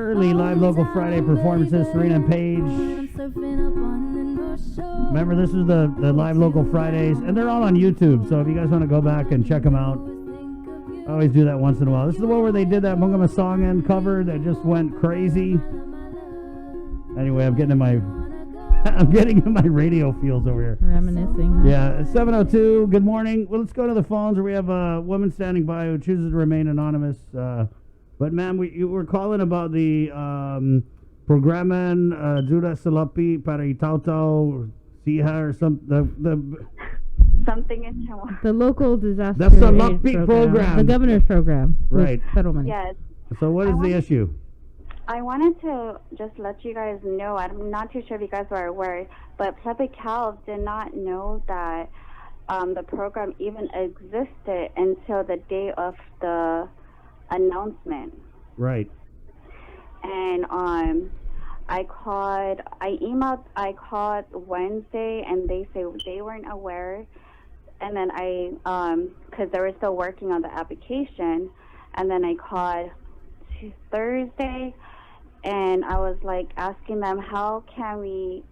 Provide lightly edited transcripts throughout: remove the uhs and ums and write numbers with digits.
early live local Friday performances, Serena and Paige. Remember, this is the live local Fridays, and they're all on YouTube, so if you guys want to go back and check them out, I always do that once in a while. This is the one where they did that Mungama song and cover that just went crazy. Anyway, I'm getting in my radio feels over here. Reminiscing. Yeah, it's 7:02. Good morning. Well, let's go to the phones where we have a woman standing by who chooses to remain anonymous. But ma'am, we're calling about the Programan Juda Salapi para Itautau Siha or something. Something in Chihuahua. The local disaster That's the aid Salapi program. The governor's program. Right. Federal money. Yes. So what is the issue? I wanted to just let you guys know, I'm not too sure if you guys were aware, but Plebe Cal did not know that the program even existed until the day of the announcement. Right. And I called Wednesday, and they say they weren't aware. And then because they were still working on the application, and then I called Thursday, and I was like asking them, how can we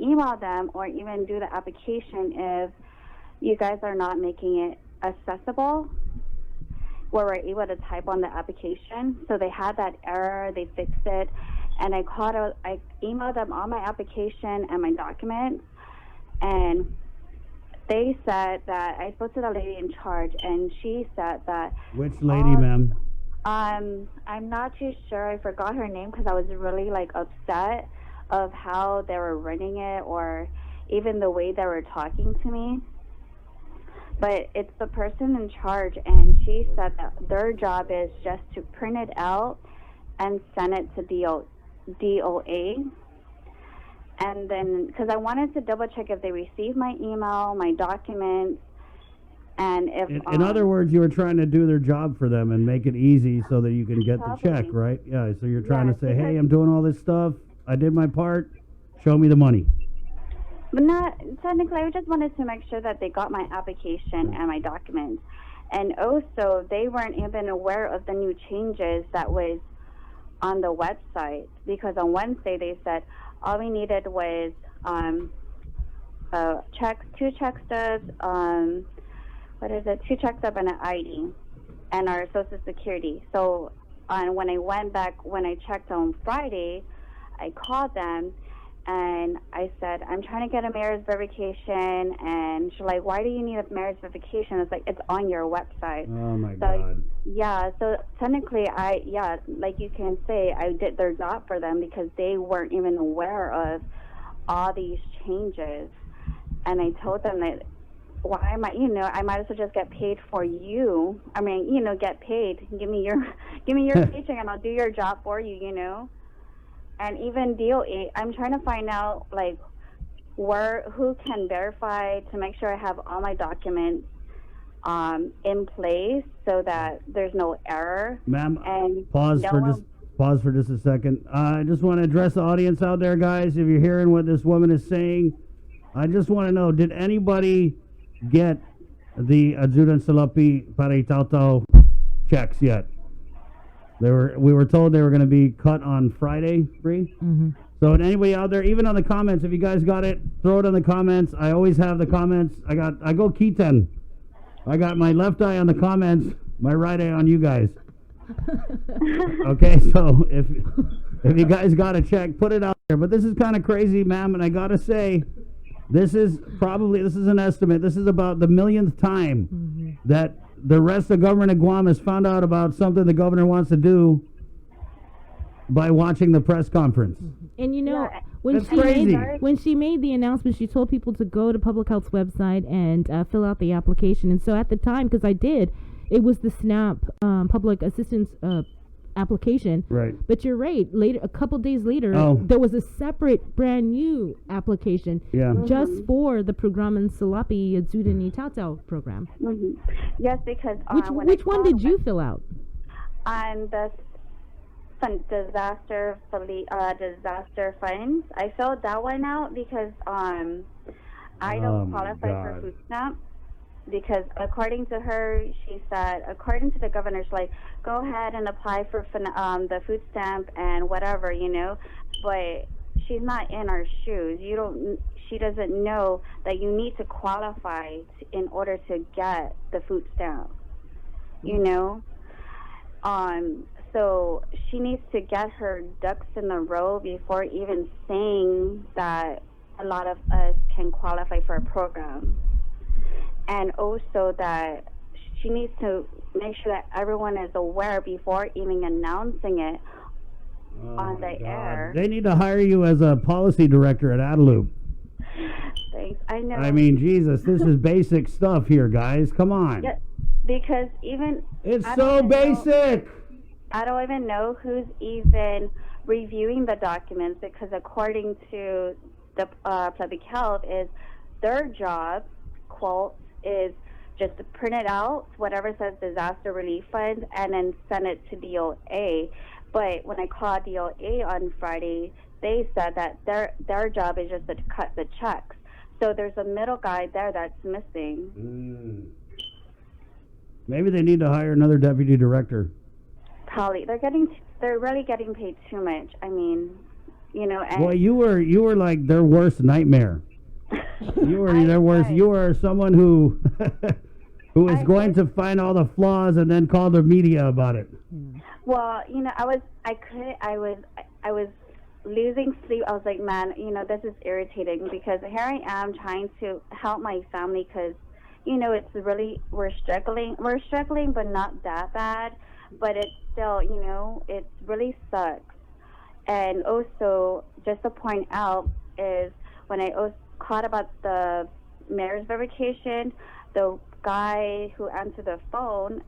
email them or even do the application if you guys are not making it accessible, where we're able to type on the application. So they had that error, they fixed it, and I emailed them all my application and my documents, and they said that I spoke to the lady in charge, and she said that... Which lady, ma'am? I'm not too sure. I forgot her name because I was really upset of how they were running it, or even the way they were talking to me. But it's the person in charge, and she said that their job is just to print it out and send it to DOA. And then, because I wanted to double check if they received my email, my documents, and if... In other words, you were trying to do their job for them and make it easy so that you can get the check, right? Yeah, so you're trying to say, hey, I'm doing all this stuff, I did my part, show me the money. But not technically, I just wanted to make sure that they got my application and my documents. And also, they weren't even aware of the new changes that was on the website, because on Wednesday they said all we needed was two check stubs, two check stubs and an ID and our Social Security. So when I checked on Friday, I called them and I said, I'm trying to get a marriage verification, and she's like, why do you need a marriage verification? It's like, it's on your website. Oh my God. Yeah, so technically like you can say, I did their job for them because they weren't even aware of all these changes. And I told them that, why am I might as well just get paid for you. I mean, get paid. Give me your paycheck and I'll do your job for you, And even DOA, I'm trying to find out who can verify to make sure I have all my documents in place so that there's no error. Ma'am, pause for just a second. I just want to address the audience out there, guys. If you're hearing what this woman is saying, I just want to know, did anybody get the Ajudan Salapi para Itautau checks yet? We were told they were going to be cut on Friday, Bree. Mm-hmm. So anybody out there, even on the comments, if you guys got it, throw it on the comments. I always have the comments. I go Keaton. I got my left eye on the comments, my right eye on you guys. Okay, so if you guys got a check, put it out there. But this is kind of crazy, ma'am, and I gotta say, this is an estimate. This is about the millionth time that the rest of government of Guam has found out about something the governor wants to do by watching the press conference. And when she made the announcement, she told people to go to Public Health's website and fill out the application. And so at the time, because I did, it was the SNAP public assistance application. Right. But you're right. Later, a couple days later, there was a separate, brand new application just for the Programan Salapi Zudani Tautau program. Mm-hmm. Yes, because which one did you fill out? On the disaster funds. I filled that one out because I don't qualify for food stamp. because according to her, she said, according to the governor, she's like, go ahead and apply for the food stamp and whatever, but she's not in our shoes. She doesn't know that you need to qualify in order to get the food stamp, So she needs to get her ducks in a row before even saying that a lot of us can qualify for a program. And also that she needs to make sure that everyone is aware before even announcing it on the air. They need to hire you as a policy director at Adeloop. Thanks. I know. I mean, Jesus, this is basic stuff here, guys. Come on. Yeah, because even... It's so basic. I don't even know who's even reviewing the documents, because according to the public health, is their job, quote, is just to print it out, whatever says disaster relief fund, and then send it to DOA. But when I called DOA on Friday, they said that their job is just to cut the checks. So there's a middle guy there that's missing. Maybe they need to hire another deputy director. Probably. They're really getting paid too much. I mean, And well, you were like their worst nightmare. You were their worst. You were someone who is going to find all the flaws and then call the media about it. Well, I was losing sleep. I was like, man, this is irritating, because here I am trying to help my family, because, it's really, we're struggling, but not that bad, but it's still, it really sucks. And also, just to point out, is when I was caught about the mayor's verification, the guy who answered the phone,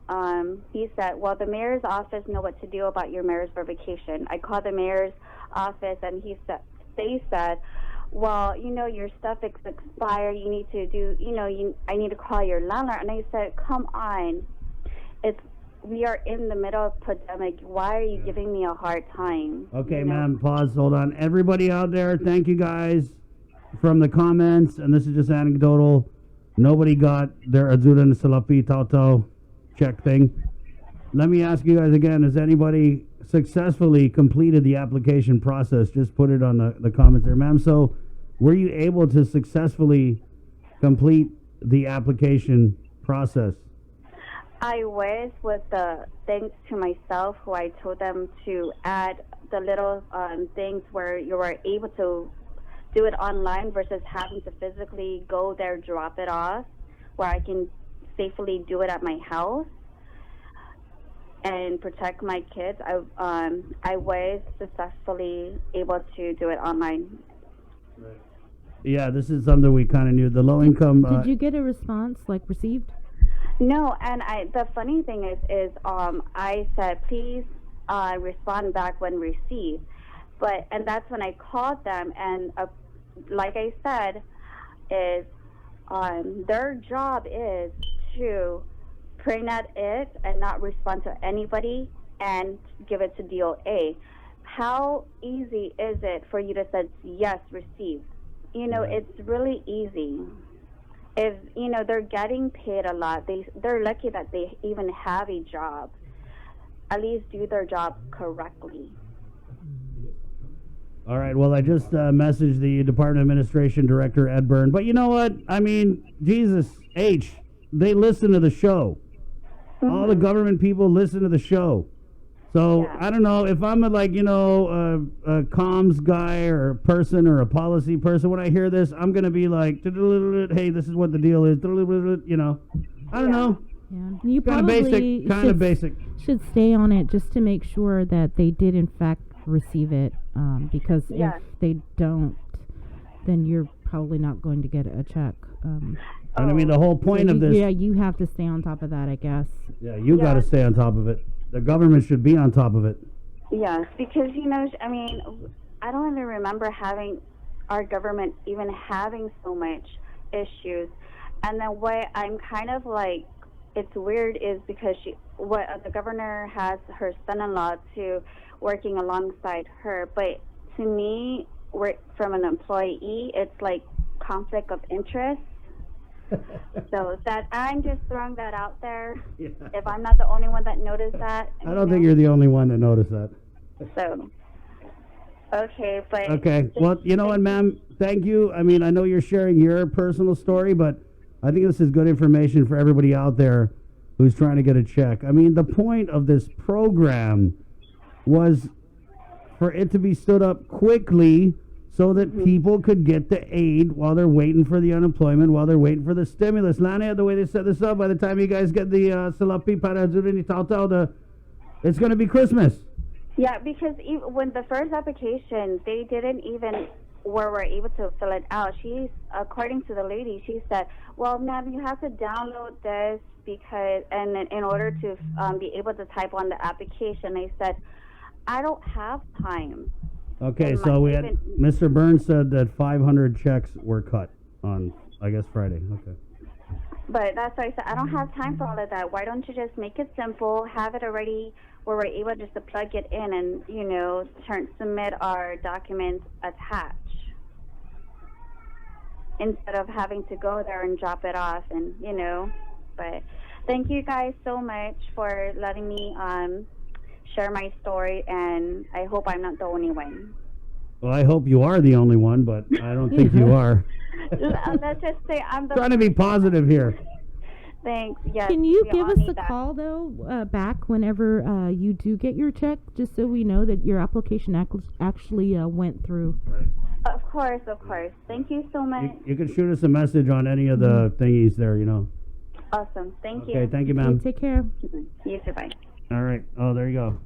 he said, well, the mayor's office know what to do about your mayor's verification. I called the mayor's office, and they said, well, your stuff is expired. You need to do, I need to call your landlord. And I said, come on. We are in the middle of pandemic. Why are you giving me a hard time? Okay, ma'am, pause, hold on. Everybody out there, thank you guys from the comments, and this is just anecdotal. Nobody got their Azudan Salapi Tautau check thing. Let me ask you guys again, has anybody successfully completed the application process? Just put it on the comments there, ma'am. So were you able to successfully complete the application process? I was, with the thanks to myself, who I told them to add the little things where you were able to do it online versus having to physically go there, drop it off, where I can safely do it at my house and protect my kids. I was successfully able to do it online. Right. Yeah, this is something we kind of knew. The low income. Did you get a response, received? No, and the funny thing is I said, please respond back when received. And that's when I called them, and like I said, is their job is to print at it and not respond to anybody and give it to DOA. How easy is it for you to say, yes, received? It's really easy. If, they're getting paid a lot, they're lucky that they even have a job. At least do their job correctly. All right, well, I just messaged the Department of Administration Director, Ed Byrne. But you know what? I mean, Jesus, H, they listen to the show. Mm-hmm. All the government people listen to the show. So, yeah. I don't know, if I'm a comms guy or a person or a policy person, when I hear this, I'm going to be like, hey, this is what the deal is, I don't know. Yeah, you probably basic. Should stay on it just to make sure that they did, in fact, receive it, because if they don't, then you're probably not going to get a check. And I mean, the whole point of this... Yeah, you have to stay on top of that, I guess. Yeah, you got to stay on top of it. The government should be on top of it. Yes, because, I mean, I don't even remember our government even having so much issues. And then what I'm kind of like, it's weird, is because the governor has her son-in-law to working alongside her. But to me, from an employee, it's like conflict of interest. So that I'm just throwing that out there. Yeah. If I'm not the only one that noticed that. I don't think you're the only one that noticed that. So, okay, but. Okay. Well, you know what, ma'am? Thank you. I mean, I know you're sharing your personal story, but I think this is good information for everybody out there who's trying to get a check. I mean, the point of this program was for it to be stood up quickly so that people could get the aid while they're waiting for the unemployment, while they're waiting for the stimulus. Lana, the way they set this up, by the time you guys get the salapi para Zurini Tautau, it's going to be Christmas. Yeah, because when the first application, they didn't even were able to fill it out. According to the lady, she said, well, ma'am, you have to download this because, and in order to be able to type on the application. I said, I don't have time. Okay, so we had Mr. Burns said that 500 checks were cut on, I guess, Friday. Okay. But that's why I said, I don't have time for all of that. Why don't you just make it simple, have it already where we're able just to plug it in and, submit our documents attached instead of having to go there and drop it off and, But thank you guys so much for letting me share my story, and I hope I'm not the only one. Well, I hope you are the only one, but I don't think you are. Let's just say I'm the trying to be positive here. Thanks. Yes. Can you give us a call though, back whenever you do get your check, just so we know that your application actually went through? Right. Of course. Thank you so much. You can shoot us a message on any of the thingies there. Awesome. Thank you. Okay. Thank you, ma'am. Okay, take care. You too. Bye. All right. Oh, there you go.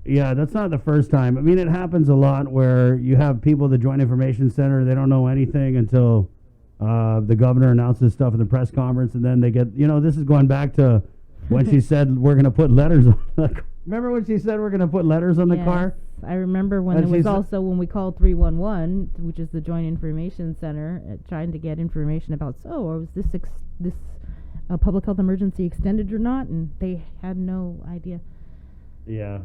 Yeah, that's not the first time. I mean, it happens a lot where you have people at the Joint Information Center, they don't know anything until the governor announces stuff at the press conference, and then they get, this is going back to when she said we're going to put letters on the car. Remember when she said we're going to put letters on the car? I remember when when we called 311, which is the Joint Information Center, trying to get information about, was this public health emergency extended or not, and they had no idea. Yeah,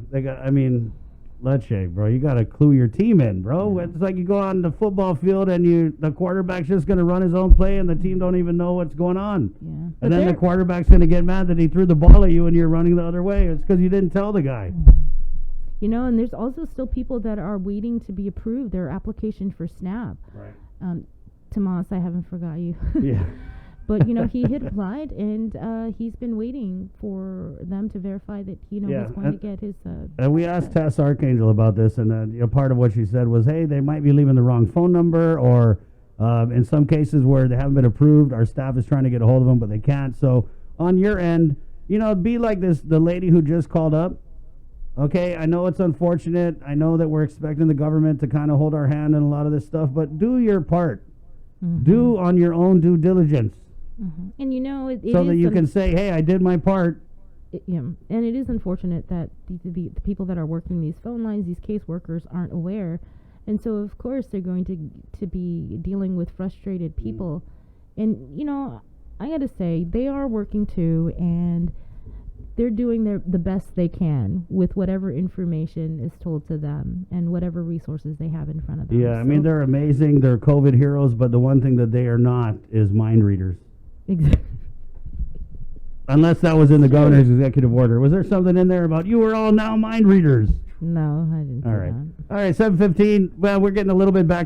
Leche, bro, you got to clue your team in, bro. Yeah. It's like you go on the football field and the quarterback's just going to run his own play and the team don't even know what's going on. Yeah. And then the quarterback's going to get mad that he threw the ball at you and you're running the other way. It's because you didn't tell the guy. And there's also still people that are waiting to be approved, their application for SNAP. Right. Tomas, I haven't forgot you. Yeah. But, he had applied, and he's been waiting for them to verify that, he's going to get his... and we asked Tess Archangel about this, and part of what she said was, hey, they might be leaving the wrong phone number, or in some cases where they haven't been approved, our staff is trying to get a hold of them, but they can't. So on your end, be like the lady who just called up. Okay, I know it's unfortunate. I know that we're expecting the government to kind of hold our hand in a lot of this stuff, but do your part. Mm-hmm. Do on your own due diligence. Mm-hmm. And it so that you can say, hey, I did my part. And it is unfortunate that the people that are working these phone lines, these caseworkers, aren't aware. And so, of course, they're going to be dealing with frustrated people. And, I got to say, they are working too, and they're doing the best they can with whatever information is told to them and whatever resources they have in front of them. Yeah, they're amazing. They're COVID heroes, but the one thing that they are not is mind readers. Exactly. Unless that was in the governor's executive order. Was there something in there about you are all now mind readers? No, I didn't. All right. All right, 7:15. Well, we're getting a little bit back